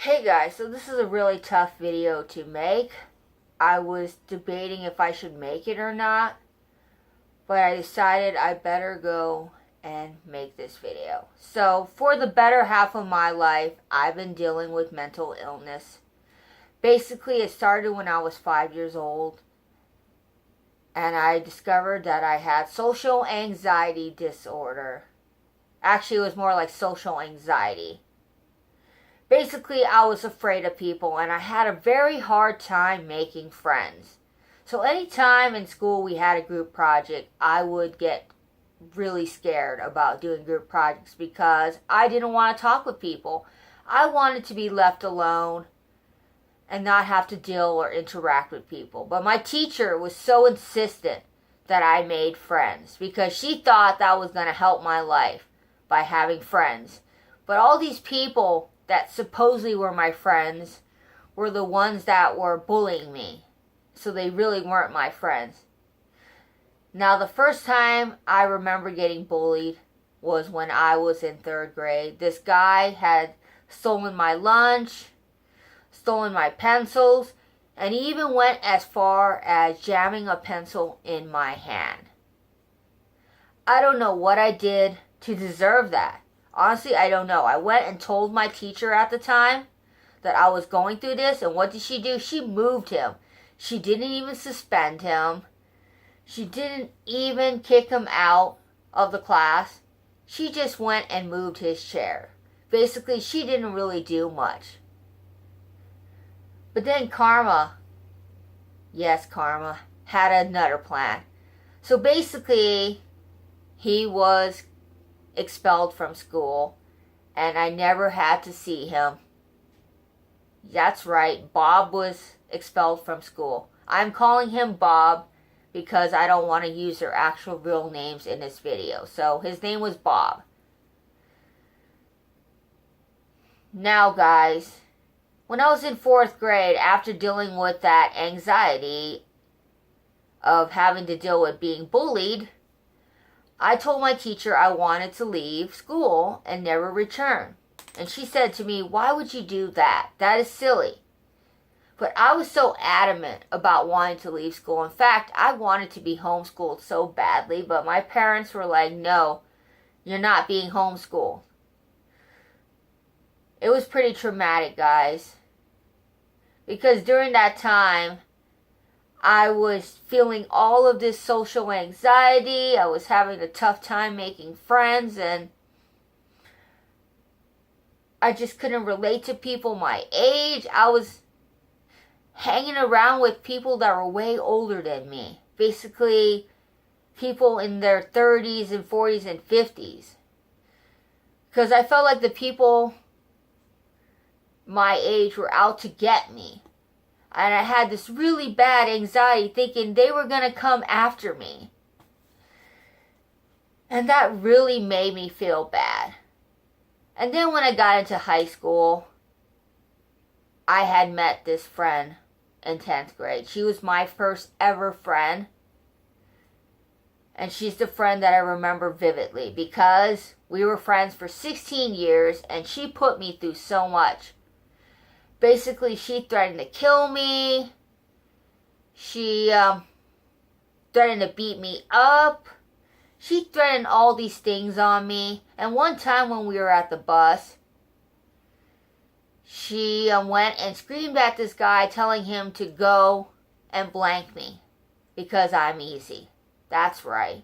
Hey guys, so this is a really tough video to make. I was debating if I should make it or not, but I decided I better go and make this video. So, for the better half of my life, I've been dealing with mental illness. Basically, it started when I was 5 years old, and I discovered that I had social anxiety disorder. Actually, it was more like social anxiety. Basically, I was afraid of people and I had a very hard time making friends. So anytime in school we had a group project, I would get really scared about doing group projects because I didn't want to talk with people. I wanted to be left alone and not have to deal or interact with people. But my teacher was so insistent that I made friends because she thought that was going to help my life by having friends. But all these people that supposedly were my friends were the ones that were bullying me. So they really weren't my friends. Now, the first time I remember getting bullied was when I was in 3rd grade. This guy had stolen my lunch, stolen my pencils, and he even went as far as jamming a pencil in my hand. I don't know what I did to deserve that. Honestly, I don't know. I went and told my teacher at the time that I was going through this, and what did she do? She moved him. She didn't even suspend him. She didn't even kick him out of the class. She just went and moved his chair. Basically, she didn't really do much. But then Karma, yes, Karma, had another plan. So basically, he was expelled from school, and I never had to see him. That's right, Bob was expelled from school. I'm calling him Bob because I don't want to use their actual real names in this video. So his name was Bob. Now guys, when I was in 4th grade, after dealing with that anxiety of having to deal with being bullied, I told my teacher I wanted to leave school and never return. And she said to me, "Why would you do that? That is silly." But I was so adamant about wanting to leave school. In fact, I wanted to be homeschooled so badly, but my parents were like, "No, you're not being homeschooled." It was pretty traumatic, guys. Because during that time, I was feeling all of this social anxiety. I was having a tough time making friends, and I just couldn't relate to people my age. I was hanging around with people that were way older than me. Basically, people in their 30s and 40s and 50s. Because I felt like the people my age were out to get me. And I had this really bad anxiety thinking they were going to come after me. And that really made me feel bad. And then when I got into high school, I had met this friend in 10th grade. She was my first ever friend. And she's the friend that I remember vividly because we were friends for 16 years and she put me through so much. Basically, she threatened to kill me. She threatened to beat me up. She threatened all these things on me. And one time when we were at the bus, she went and screamed at this guy telling him to go and blank me because I'm easy. That's right.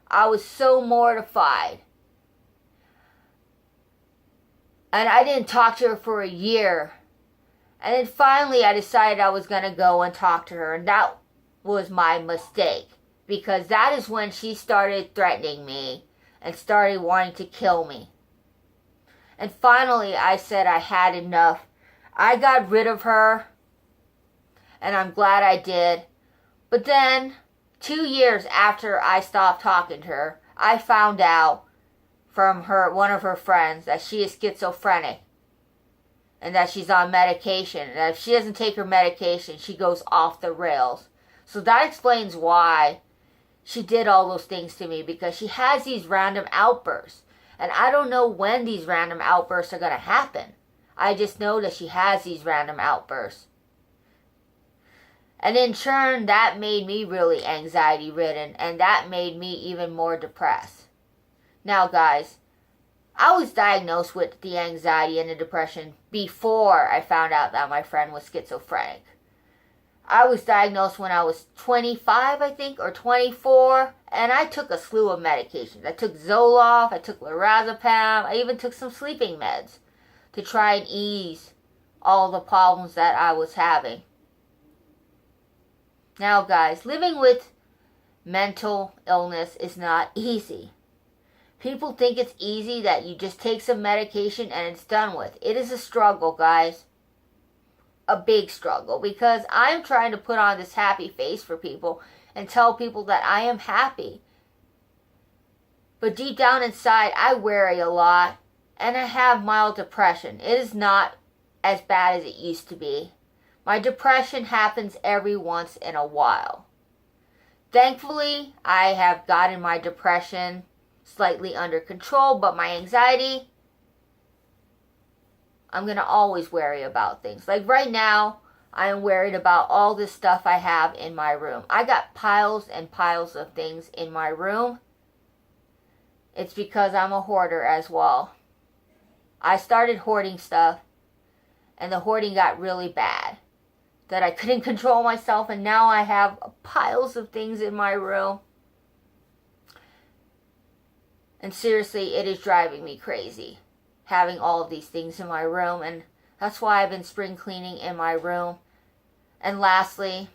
I was so mortified. And I didn't talk to her for a year. And then finally I decided I was going to go and talk to her. And that was my mistake. Because that is when she started threatening me and started wanting to kill me. And finally I said I had enough. I got rid of her. And I'm glad I did. But then, 2 years after I stopped talking to her, I found out from one of her friends that she is schizophrenic. And that she's on medication. And if she doesn't take her medication, she goes off the rails. So that explains why she did all those things to me. Because she has these random outbursts. And I don't know when these random outbursts are going to happen. I just know that she has these random outbursts. And in turn, that made me really anxiety ridden, and that made me even more depressed. Now guys, I was diagnosed with the anxiety and the depression before I found out that my friend was schizophrenic. I was diagnosed when I was 25, I think, or 24, and I took a slew of medications. I took Zoloft, I took lorazepam, I even took some sleeping meds to try and ease all the problems that I was having. Now guys, living with mental illness is not easy. People think it's easy, that you just take some medication and it's done with. It is a struggle, guys. A big struggle, because I'm trying to put on this happy face for people and tell people that I am happy. But deep down inside, I worry a lot and I have mild depression. It is not as bad as it used to be. My depression happens every once in a while. Thankfully, I have gotten my depression slightly under control, but my anxiety, I'm going to always worry about things. Like right now, I am worried about all this stuff I have in my room. I got piles and piles of things in my room. It's because I'm a hoarder as well. I started hoarding stuff, and the hoarding got really bad, that I couldn't control myself, and now I have piles of things in my room. And seriously, it is driving me crazy, having all of these things in my room, and that's why I've been spring cleaning in my room. And lastly,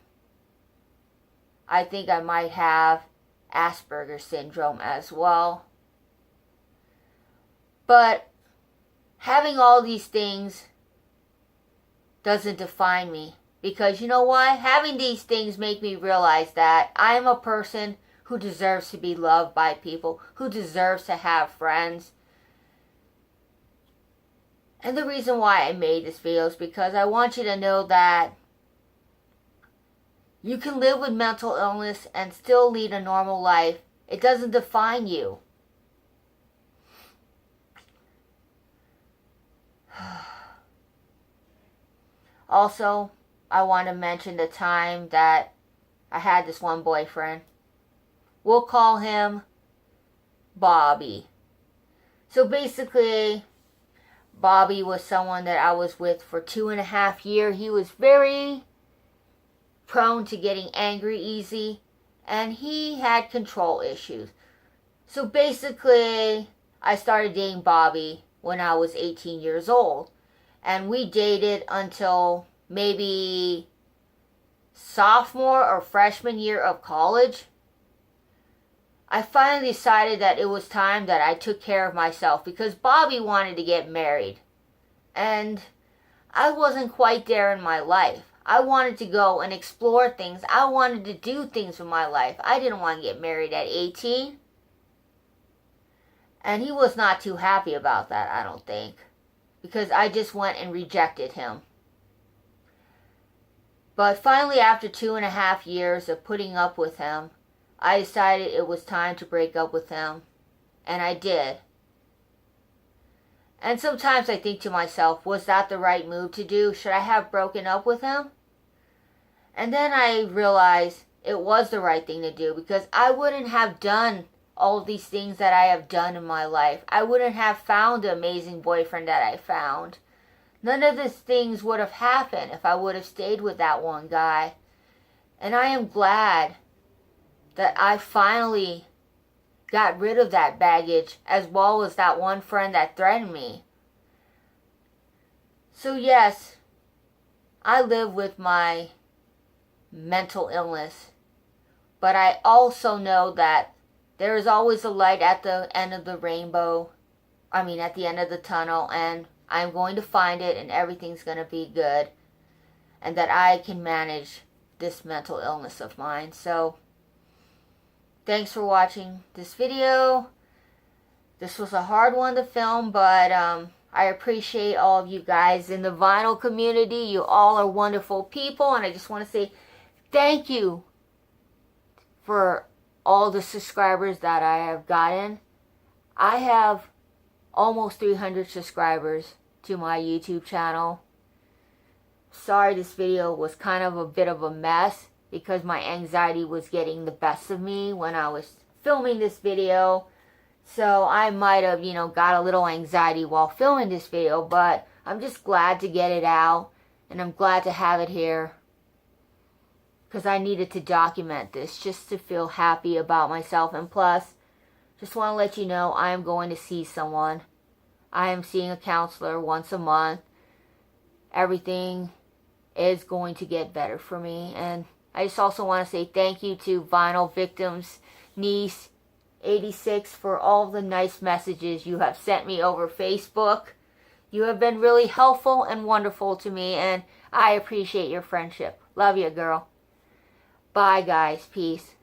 I think I might have Asperger's syndrome as well. But having all these things doesn't define me. Because you know what? Having these things make me realize that I am a person who deserves to be loved by people, who deserves to have friends. And the reason why I made this video is because I want you to know that you can live with mental illness and still lead a normal life. It doesn't define you. Also, I want to mention the time that I had this one boyfriend. We'll call him Bobby. So basically, Bobby was someone that I was with for 2.5 years. He was very prone to getting angry easy, and he had control issues. So basically, I started dating Bobby when I was 18 years old. And we dated until maybe sophomore or freshman year of college. I finally decided that it was time that I took care of myself, because Bobby wanted to get married. And I wasn't quite there in my life. I wanted to go and explore things. I wanted to do things with my life. I didn't want to get married at 18. And he was not too happy about that, I don't think. Because I just went and rejected him. But finally, after 2.5 years of putting up with him, I decided it was time to break up with him. And I did. And sometimes I think to myself, was that the right move to do? Should I have broken up with him? And then I realized it was the right thing to do, because I wouldn't have done all of these things that I have done in my life. I wouldn't have found the amazing boyfriend that I found. None of these things would have happened if I would have stayed with that one guy. And I am glad that I finally got rid of that baggage, as well as that one friend that threatened me. So yes, I live with my mental illness, but I also know that there is always a light at the end of the rainbow. At the end of the tunnel, and I'm going to find it, and everything's going to be good, and that I can manage this mental illness of mine. So thanks for watching this video. This was a hard one to film, but I appreciate all of you guys in the vinyl community. You all are wonderful people, and I just want to say thank you for all the subscribers that I have gotten. I have almost 300 subscribers to my YouTube channel. Sorry this video was kind of a bit of a mess because my anxiety was getting the best of me when I was filming this video. So I might have, got a little anxiety while filming this video, but I'm just glad to get it out, and I'm glad to have it here because I needed to document this just to feel happy about myself. And plus, just want to let you know I am going to see someone. I am seeing a counselor once a month. Everything is going to get better for me. And I just also want to say thank you to Vinyl Victims Niece 86 for all the nice messages you have sent me over Facebook. You have been really helpful and wonderful to me, and I appreciate your friendship. Love you, girl. Bye, guys. Peace.